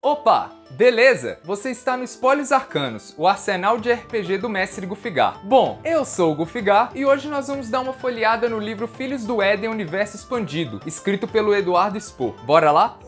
Opa! Beleza? Você está no Spoilers Arcanos, o arsenal de RPG do mestre Gufigar. Bom, eu sou o Gufigar e hoje nós vamos dar uma folheada no livro Filhos do Éden Universo Expandido, escrito pelo Eduardo Spohr. Bora lá?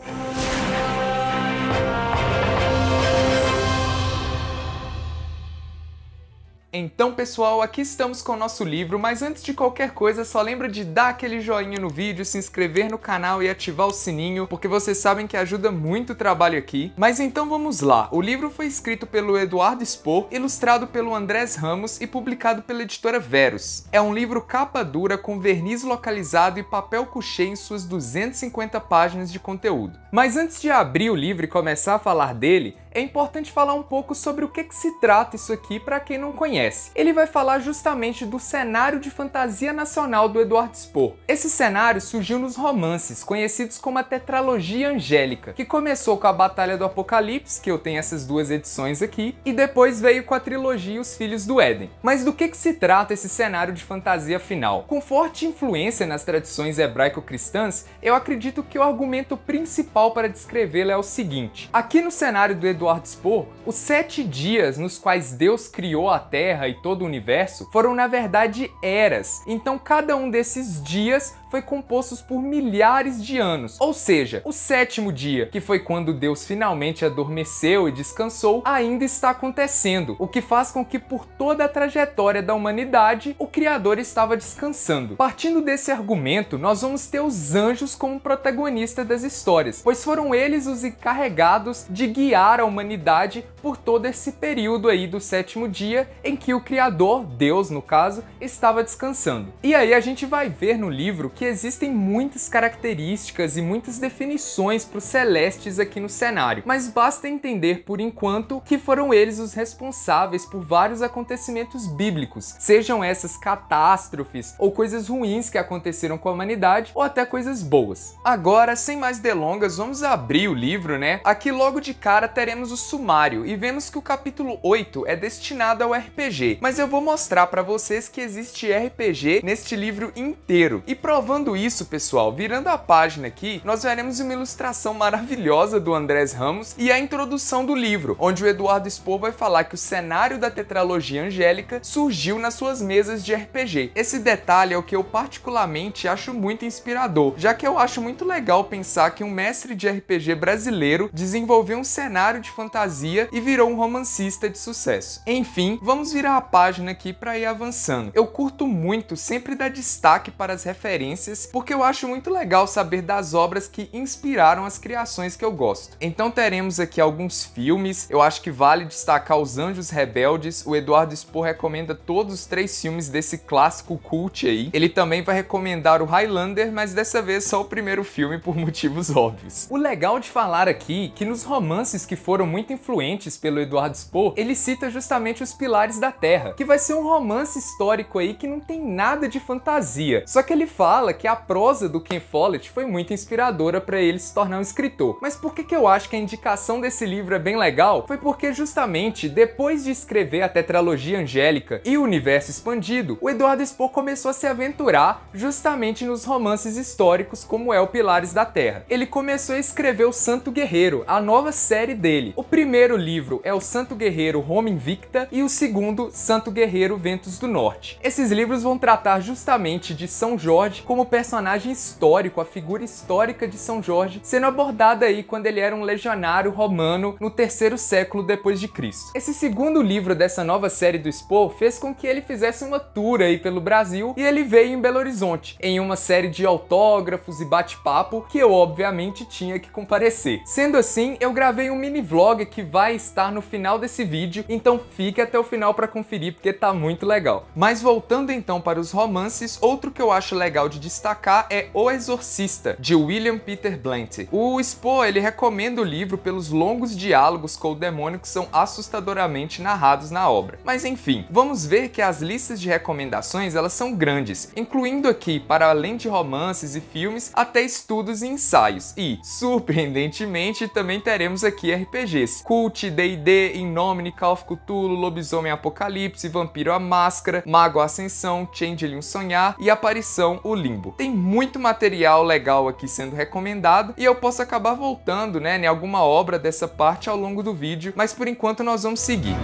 Então pessoal, aqui estamos com o nosso livro, mas antes de qualquer coisa, só lembra de dar aquele joinha no vídeo, se inscrever no canal e ativar o sininho, porque vocês sabem que ajuda muito o trabalho aqui. Mas então vamos lá, o livro foi escrito pelo Eduardo Spohr, ilustrado pelo Andrés Ramos e publicado pela editora Verus. É um livro capa dura com verniz localizado e papel couché em suas 250 páginas de conteúdo. Mas antes de abrir o livro e começar a falar dele, é importante falar um pouco sobre o que se trata isso aqui para quem não conhece. Ele vai falar justamente do cenário de fantasia nacional do Eduardo Spohr. Esse cenário surgiu nos romances, conhecidos como a Tetralogia Angélica, que começou com a Batalha do Apocalipse, que eu tenho essas duas edições aqui, e depois veio com a trilogia Os Filhos do Éden. Mas do que se trata esse cenário de fantasia final? Com forte influência nas tradições hebraico-cristãs, eu acredito que o argumento principal para descrevê-lo é o seguinte. Aqui no cenário do Eduardo Spohr, os 7 dias nos quais Deus criou a Terra e todo o universo foram na verdade eras. Então cada um desses dias foi composto por milhares de anos. Ou seja, o 7º dia, que foi quando Deus finalmente adormeceu e descansou, ainda está acontecendo, o que faz com que por toda a trajetória da humanidade, o Criador estava descansando. Partindo desse argumento, nós vamos ter os anjos como protagonistas das histórias, pois foram eles os encarregados de guiar a humanidade por todo esse período aí do 7º dia em que o Criador, Deus no caso, estava descansando. E aí a gente vai ver no livro que existem muitas características e muitas definições para os celestes aqui no cenário, mas basta entender por enquanto que foram eles os responsáveis por vários acontecimentos bíblicos, sejam essas catástrofes ou coisas ruins que aconteceram com a humanidade ou até coisas boas. Agora, sem mais delongas, vamos abrir o livro, né? Aqui logo de cara teremos o sumário e vemos que o capítulo 8 é destinado ao RPG, mas eu vou mostrar para vocês que existe RPG neste livro inteiro. E provando isso, pessoal, virando a página aqui, nós veremos uma ilustração maravilhosa do Andrés Ramos e a introdução do livro, onde o Eduardo Spohr vai falar que o cenário da Tetralogia Angélica surgiu nas suas mesas de RPG. Esse detalhe é o que eu particularmente acho muito inspirador, já que eu acho muito legal pensar que um mestre de RPG brasileiro desenvolveu um cenário de fantasia e virou um romancista de sucesso. Enfim, vamos virar a página aqui para ir avançando. Eu curto muito sempre dar destaque para as referências, porque eu acho muito legal saber das obras que inspiraram as criações que eu gosto. Então teremos aqui alguns filmes, eu acho que vale destacar Os Anjos Rebeldes. O Eduardo Spohr recomenda todos os 3 filmes desse clássico cult aí. Ele também vai recomendar o Highlander, mas dessa vez só o primeiro filme por motivos óbvios. O legal de falar aqui que nos romances que foram muito influentes pelo Eduardo Spohr, ele cita justamente Os Pilares da Terra, que vai ser um romance histórico aí que não tem nada de fantasia, só que ele fala que a prosa do Ken Follett foi muito inspiradora para ele se tornar um escritor. Mas por que eu acho que a indicação desse livro é bem legal? Foi porque justamente depois de escrever a Tetralogia Angélica e o Universo Expandido, o Eduardo Spohr começou a se aventurar justamente nos romances históricos como é o Pilares da Terra. Ele começou a escrever o Santo Guerreiro, a nova série dele. O primeiro livro é o Santo Guerreiro Roma Invicta e o segundo, Santo Guerreiro Ventos do Norte. Esses livros vão tratar justamente de São Jorge como personagem histórico, a figura histórica de São Jorge, sendo abordada aí quando ele era um legionário romano no 3º século depois de Cristo. Esse segundo livro dessa nova série do Spohr fez com que ele fizesse uma tour aí pelo Brasil e ele veio em Belo Horizonte, em uma série de autógrafos e bate-papo que eu obviamente tinha que comparecer. Sendo assim, eu gravei um mini vlog que vai estar no final desse vídeo, então fique até o final para conferir porque tá muito legal. Mas voltando então para os romances, outro que eu acho legal de destacar é O Exorcista, de William Peter Blatty. O Spohr, ele recomenda o livro pelos longos diálogos com o demônio que são assustadoramente narrados na obra. Mas enfim, vamos ver que as listas de recomendações, elas são grandes, incluindo aqui, para além de romances e filmes, até estudos e ensaios. E, surpreendentemente, também teremos aqui RPGs. Cult, D&D, In Nomine, Call of Cthulhu, Lobisomem Apocalipse, Vampiro a Máscara, Mago Ascensão, Changeling Sonhar e Aparição, o livro. limbo. Tem muito material legal aqui sendo recomendado e eu posso acabar voltando, né, em alguma obra dessa parte ao longo do vídeo, mas por enquanto nós vamos seguir.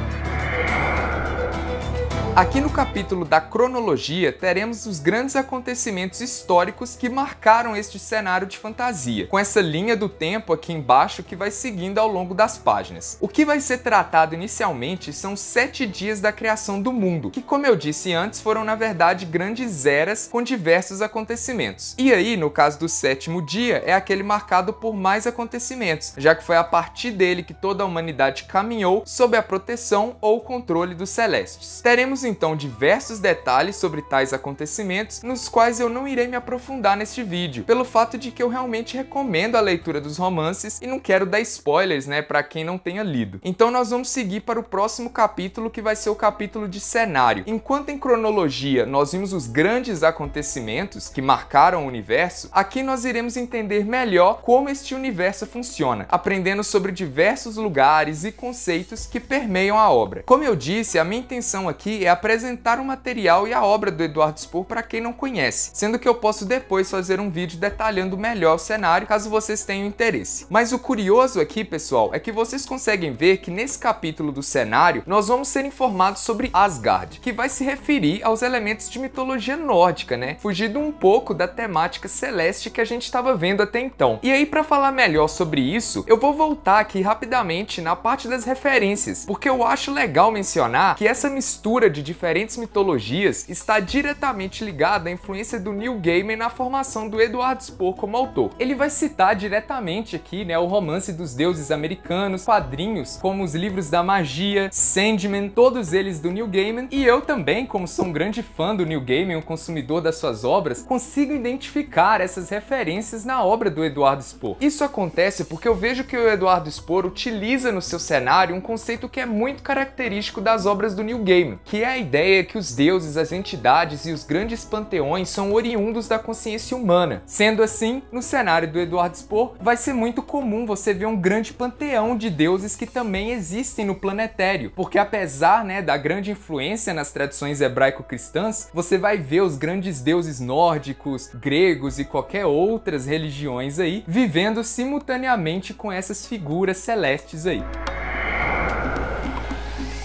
Aqui no capítulo da cronologia, teremos os grandes acontecimentos históricos que marcaram este cenário de fantasia, com essa linha do tempo aqui embaixo que vai seguindo ao longo das páginas. O que vai ser tratado inicialmente são 7 dias da criação do mundo, que, como eu disse antes, foram na verdade grandes eras com diversos acontecimentos. E aí, no caso do 7º dia, é aquele marcado por mais acontecimentos, já que foi a partir dele que toda a humanidade caminhou sob a proteção ou controle dos celestes. Teremos então diversos detalhes sobre tais acontecimentos, nos quais eu não irei me aprofundar neste vídeo, pelo fato de que eu realmente recomendo a leitura dos romances e não quero dar spoilers, né, para quem não tenha lido. Então nós vamos seguir para o próximo capítulo, que vai ser o capítulo de cenário. Enquanto em cronologia nós vimos os grandes acontecimentos que marcaram o universo, aqui nós iremos entender melhor como este universo funciona, aprendendo sobre diversos lugares e conceitos que permeiam a obra. Como eu disse, a minha intenção aqui é apresentar o material e a obra do Edward Spohr para quem não conhece, sendo que eu posso depois fazer um vídeo detalhando melhor o cenário, caso vocês tenham interesse. Mas o curioso aqui, pessoal, é que vocês conseguem ver que nesse capítulo do cenário, nós vamos ser informados sobre Asgard, que vai se referir aos elementos de mitologia nórdica, né? Fugindo um pouco da temática celeste que a gente estava vendo até então. E aí, para falar melhor sobre isso, eu vou voltar aqui rapidamente na parte das referências, porque eu acho legal mencionar que essa mistura de diferentes mitologias está diretamente ligada à influência do Neil Gaiman na formação do Edward Spohr como autor. Ele vai citar diretamente aqui, né, o romance dos deuses americanos, quadrinhos como os livros da magia, Sandman, todos eles do Neil Gaiman, e eu também, como sou um grande fã do Neil Gaiman, um consumidor das suas obras, consigo identificar essas referências na obra do Edward Spohr. Isso acontece porque eu vejo que o Edward Spohr utiliza no seu cenário um conceito que é muito característico das obras do Neil Gaiman, que é a ideia que os deuses, as entidades e os grandes panteões são oriundos da consciência humana. Sendo assim, no cenário do Edward Spohr, vai ser muito comum você ver um grande panteão de deuses que também existem no planetério, porque apesar, né, da grande influência nas tradições hebraico-cristãs, você vai ver os grandes deuses nórdicos, gregos e qualquer outras religiões aí, vivendo simultaneamente com essas figuras celestes aí.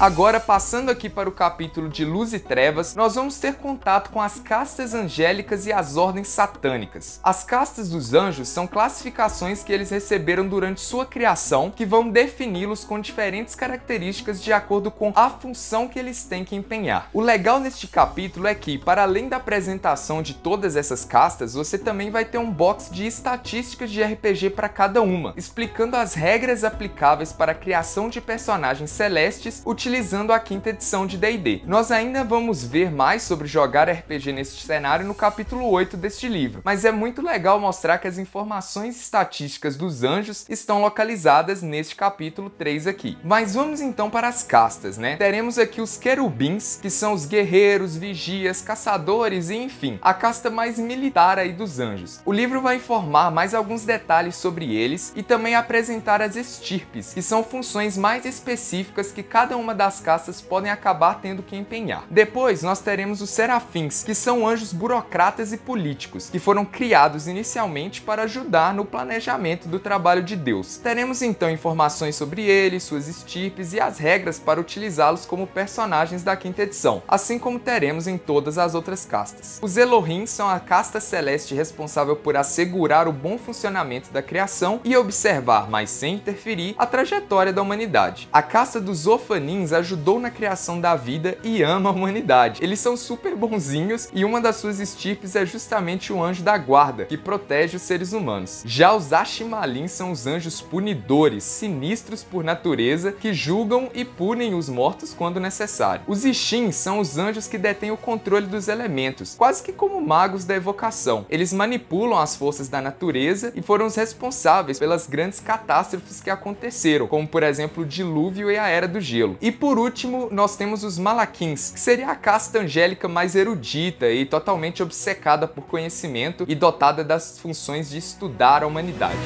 Agora, passando aqui para o capítulo de Luz e Trevas, nós vamos ter contato com as castas angélicas e as ordens satânicas. As castas dos anjos são classificações que eles receberam durante sua criação, que vão defini-los com diferentes características de acordo com a função que eles têm que empenhar. O legal neste capítulo é que, para além da apresentação de todas essas castas, você também vai ter um box de estatísticas de RPG para cada uma, explicando as regras aplicáveis para a criação de personagens celestes utilizando a 5ª edição de D&D. Nós ainda vamos ver mais sobre jogar RPG neste cenário no capítulo 8 deste livro, mas é muito legal mostrar que as informações estatísticas dos anjos estão localizadas neste capítulo 3 aqui. Mas vamos então para as castas, né? Teremos aqui os querubins, que são os guerreiros, vigias, caçadores e enfim, a casta mais militar aí dos anjos. O livro vai informar mais alguns detalhes sobre eles e também apresentar as estirpes, que são funções mais específicas que cada uma das castas podem acabar tendo que empenhar. Depois nós teremos os serafins, que são anjos burocratas e políticos, que foram criados inicialmente para ajudar no planejamento do trabalho de Deus. Teremos então informações sobre eles, suas estirpes e as regras para utilizá-los como personagens da 5ª edição, assim como teremos em todas as outras castas. Os Elohim são a casta celeste responsável por assegurar o bom funcionamento da criação e observar, mas sem interferir, a trajetória da humanidade. A casta dos Ophanins ajudou na criação da vida e ama a humanidade. Eles são super bonzinhos e uma das suas estirpes é justamente o anjo da guarda, que protege os seres humanos. Já os Ashimalim são os anjos punidores, sinistros por natureza, que julgam e punem os mortos quando necessário. Os Ishin são os anjos que detêm o controle dos elementos, quase que como magos da evocação. Eles manipulam as forças da natureza e foram os responsáveis pelas grandes catástrofes que aconteceram, como por exemplo o dilúvio e a Era do Gelo. E por último, nós temos os Malakins, que seria a casta angélica mais erudita e totalmente obcecada por conhecimento e dotada das funções de estudar a humanidade.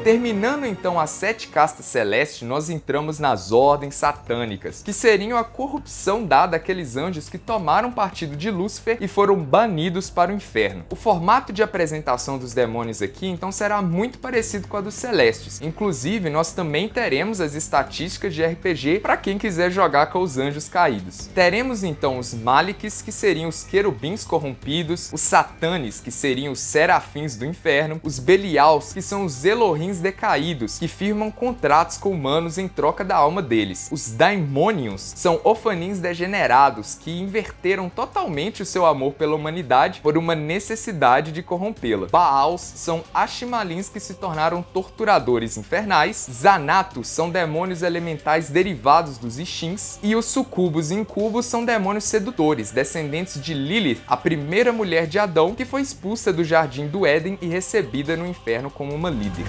Terminando então as 7 castas celestes, nós entramos nas ordens satânicas, que seriam a corrupção dada àqueles anjos que tomaram partido de Lúcifer e foram banidos para o inferno. O formato de apresentação dos demônios aqui então será muito parecido com a dos celestes. Inclusive, nós também teremos as estatísticas de RPG para quem quiser jogar com os anjos caídos. Teremos então os Maliks, que seriam os querubins corrompidos, os Satanes, que seriam os serafins do inferno, os Belials, que são os Elohims decaídos, que firmam contratos com humanos em troca da alma deles. Os Daimonions são Ophanins degenerados, que inverteram totalmente o seu amor pela humanidade por uma necessidade de corrompê-la. Baals são Ashimalins que se tornaram torturadores infernais. Zanatos são demônios elementais derivados dos Ishins. E os Sucubos e Incubos são demônios sedutores, descendentes de Lilith, a primeira mulher de Adão, que foi expulsa do Jardim do Éden e recebida no inferno como uma líder.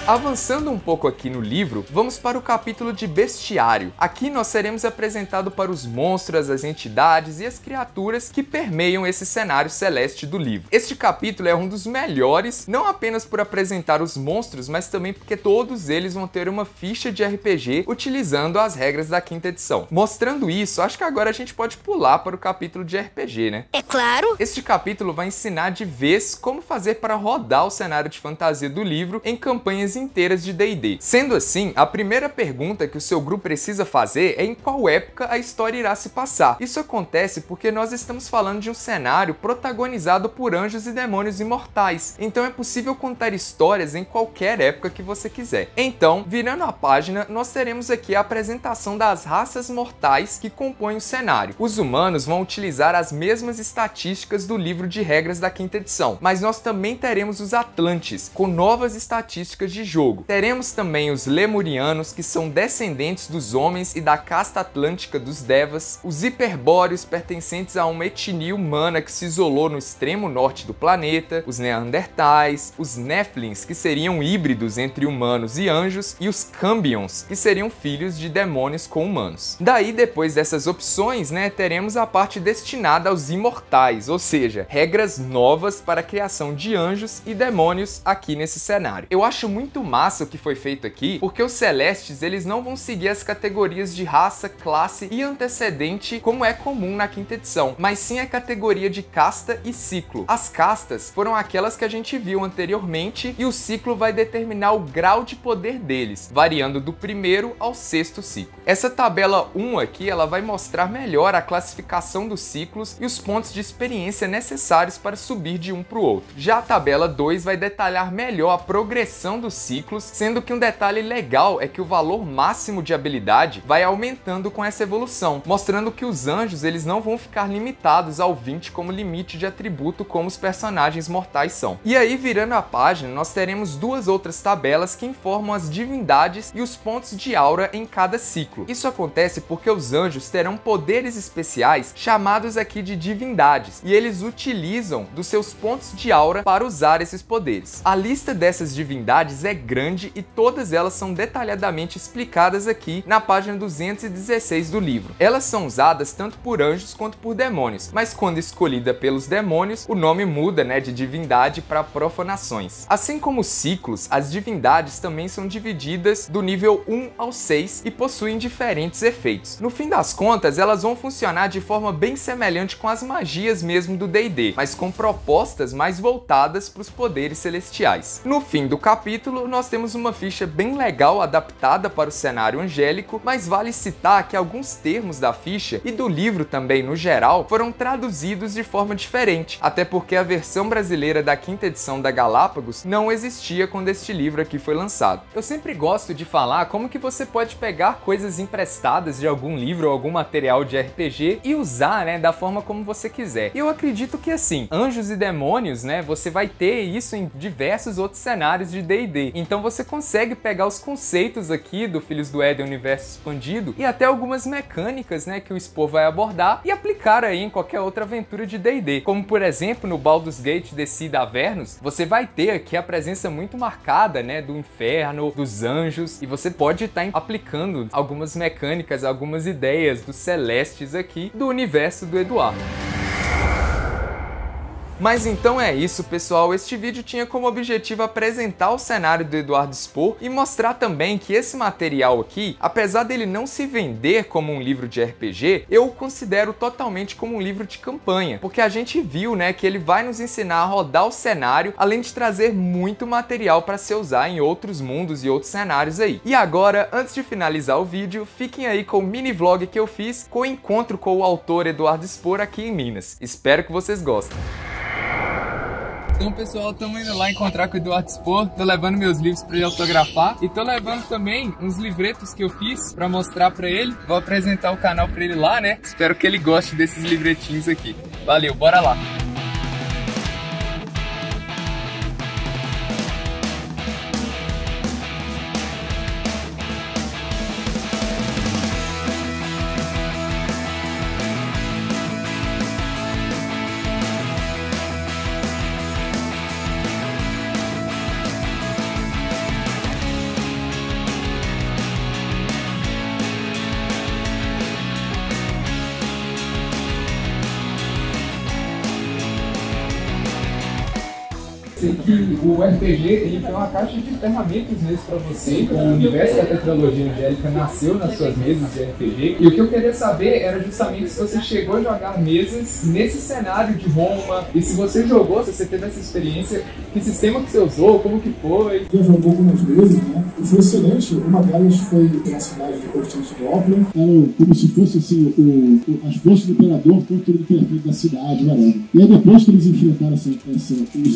Avançando um pouco aqui no livro, vamos para o capítulo de Bestiário. Aqui nós seremos apresentados para os monstros, as entidades e as criaturas que permeiam esse cenário celeste do livro. Este capítulo é um dos melhores, não apenas por apresentar os monstros, mas também porque todos eles vão ter uma ficha de RPG utilizando as regras da 5ª edição. Mostrando isso, acho que agora a gente pode pular para o capítulo de RPG, né? É claro! Este capítulo vai ensinar de vez como fazer para rodar o cenário de fantasia do livro em campanhas inteiras de D&D. Sendo assim, a primeira pergunta que o seu grupo precisa fazer é em qual época a história irá se passar. Isso acontece porque nós estamos falando de um cenário protagonizado por anjos e demônios imortais, então é possível contar histórias em qualquer época que você quiser. Então, virando a página, nós teremos aqui a apresentação das raças mortais que compõem o cenário. Os humanos vão utilizar as mesmas estatísticas do livro de regras da 5ª edição, mas nós também teremos os Atlantes, com novas estatísticas de jogo. Teremos também os Lemurianos, que são descendentes dos homens e da casta atlântica dos Devas, os Hiperbóreos, pertencentes a uma etnia humana que se isolou no extremo norte do planeta, os Neandertais, os Nephlins, que seriam híbridos entre humanos e anjos, e os Cambions, que seriam filhos de demônios com humanos. Daí, depois dessas opções, teremos a parte destinada aos imortais, ou seja, regras novas para a criação de anjos e demônios aqui nesse cenário. Eu acho muito massa o que foi feito aqui, porque os celestes eles não vão seguir as categorias de raça, classe e antecedente como é comum na 5ª edição, mas sim a categoria de casta e ciclo. As castas foram aquelas que a gente viu anteriormente e o ciclo vai determinar o grau de poder deles, variando do 1º ao 6º ciclo. Essa tabela 1 aqui, ela vai mostrar melhor a classificação dos ciclos e os pontos de experiência necessários para subir de um para o outro. Já a tabela 2 vai detalhar melhor a progressão dos ciclos, sendo que um detalhe legal é que o valor máximo de habilidade vai aumentando com essa evolução, mostrando que os anjos eles não vão ficar limitados ao 20 como limite de atributo como os personagens mortais são. E aí, virando a página, nós teremos duas outras tabelas que informam as divindades e os pontos de aura em cada ciclo. Isso acontece porque os anjos terão poderes especiais chamados aqui de divindades, e eles utilizam dos seus pontos de aura para usar esses poderes. A lista dessas divindades é grande e todas elas são detalhadamente explicadas aqui na página 216 do livro. Elas são usadas tanto por anjos quanto por demônios, mas quando escolhida pelos demônios, o nome muda, de divindade para profanações. Assim como os ciclos, as divindades também são divididas do nível 1 ao 6 e possuem diferentes efeitos. No fim das contas, elas vão funcionar de forma bem semelhante com as magias mesmo do D&D, mas com propostas mais voltadas para os poderes celestiais. No fim do capítulo, nós temos uma ficha bem legal adaptada para o cenário angélico, mas vale citar que alguns termos da ficha e do livro também no geral foram traduzidos de forma diferente, até porque a versão brasileira da 5ª edição da Galápagos não existia quando este livro aqui foi lançado. Eu sempre gosto de falar como que você pode pegar coisas emprestadas de algum livro ou algum material de RPG e usar, da forma como você quiser. E eu acredito que assim, anjos e demônios, você vai ter isso em diversos outros cenários de D&D. Então você consegue pegar os conceitos aqui do Filhos do Éden Universo Expandido e até algumas mecânicas, que o Spor vai abordar e aplicar aí em qualquer outra aventura de D&D. Como por exemplo, no Baldur's Gate The Seed Avernus, você vai ter aqui a presença muito marcada, do inferno, dos anjos, e você pode estar aplicando algumas mecânicas, algumas ideias dos celestes aqui do universo do Eduardo. Mas então é isso, pessoal, este vídeo tinha como objetivo apresentar o cenário do Eduardo Spohr e mostrar também que esse material aqui, apesar dele não se vender como um livro de RPG, eu o considero totalmente como um livro de campanha, porque a gente viu, né, que ele vai nos ensinar a rodar o cenário, além de trazer muito material para se usar em outros mundos e outros cenários aí. E agora, antes de finalizar o vídeo, fiquem aí com o mini vlog que eu fiz com o encontro com o autor Eduardo Spohr aqui em Minas. Espero que vocês gostem. Então, pessoal, estamos indo lá encontrar com o Eduardo Spohr. Tô levando meus livros para ele autografar e tô levando também uns livretos que eu fiz para mostrar para ele. Vou apresentar o canal para ele lá, né? Espero que ele goste desses livretinhos aqui. Valeu, bora lá! Que o RPG ele foi uma caixa de ferramentas mesmo para você. O universo da tetralogia angélica nasceu nas suas mesas de RPG. E o que eu queria saber era justamente se você chegou a jogar mesas nesse cenário de Roma. E se você jogou, se você teve essa experiência, que sistema que você usou, como que foi? Eu joguei algumas vezes, né? E foi excelente. Uma delas foi na cidade de Constantinopla. Era como se fosse assim, as forças do imperador contra o prefeito da cidade, whatever. E aí depois que eles enfrentaram os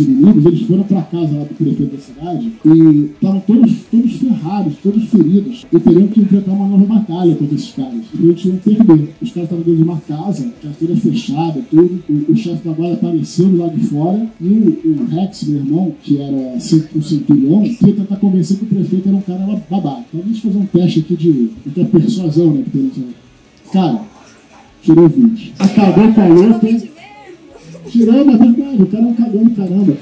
inimigos, eles foram pra casa lá do prefeito da cidade e estavam todos ferrados, todos feridos, e teriam que enfrentar uma nova batalha contra esses caras. E eles tinham que perder. Os caras estavam dentro de uma casa, a toda fechada, tudo. O chefe da guarda apareceu lá de fora e o Rex, meu irmão, que era o centurião, ia tentar convencer que o prefeito era um cara babaca. Então deixa eu fazer um teste aqui de persuasão, né, que tem nessa... Cara, tirou 20. Acabou com a luta. Tirando, é verdade, o cara é um cagão do caramba.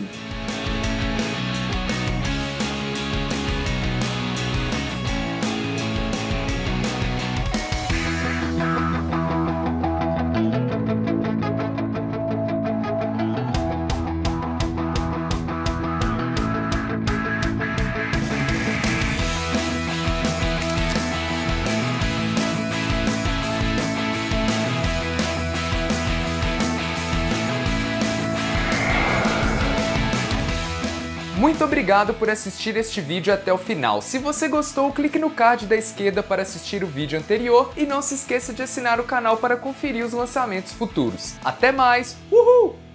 Muito obrigado por assistir este vídeo até o final. Se você gostou, clique no card da esquerda para assistir o vídeo anterior e não se esqueça de assinar o canal para conferir os lançamentos futuros. Até mais! Uhul!